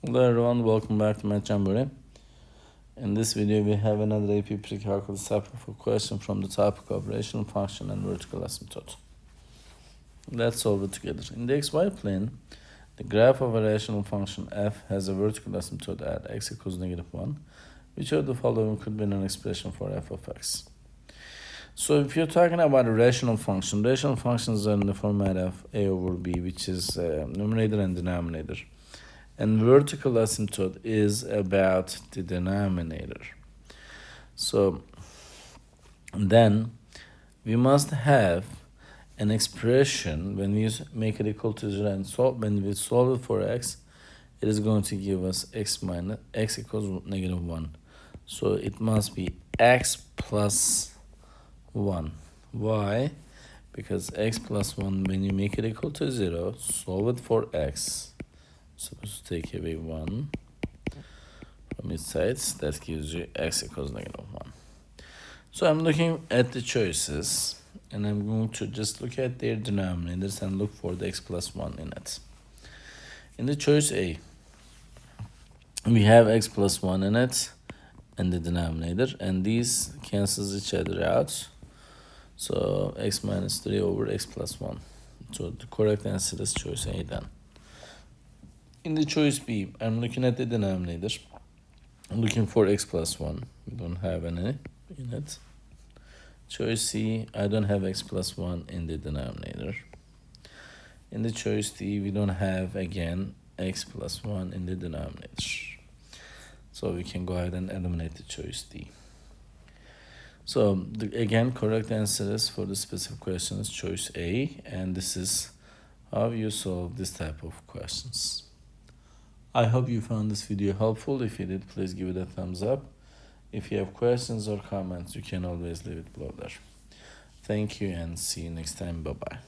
Hello everyone, welcome back to Math Jamboree. In this video we have another AP Precalculus type of question from the topic of rational function and vertical asymptote. Let's solve it together. In the xy plane, the graph of a rational function f has a vertical asymptote at x equals -1. Which of the following could be an expression for f of x? So if you're talking about a rational functions are in the format of a over b, which is numerator and denominator. And vertical asymptote is about the denominator. So then we must have an expression when we make it equal to 0 and when we solve it for x, it is going to give us x equals -1. So it must be x plus 1. Why? Because x plus 1, when you make it equal to 0, solve it for x. Supposed to take away 1 from its sides. That gives you x equals -1. So I'm looking at the choices, and I'm going to just look at their denominators and look for the x plus 1 in it. In the choice A, we have x plus 1 in it and the denominator, and these cancels each other out. So x minus 3 over x plus 1. So the correct answer is choice A then. In the choice B, I'm looking at the denominator. I'm looking for x plus 1. We don't have any in it. Choice C, I don't have x plus 1 in the denominator. In the choice D, we don't have, again, x plus 1 in the denominator. So we can go ahead and eliminate the choice D. So, again, correct answer is for the specific question is choice A. And this is how you solve this type of questions. I hope you found this video helpful. If you did, please give it a thumbs up. If you have questions or comments, you can always leave it below there. Thank you and see you next time. Bye-bye.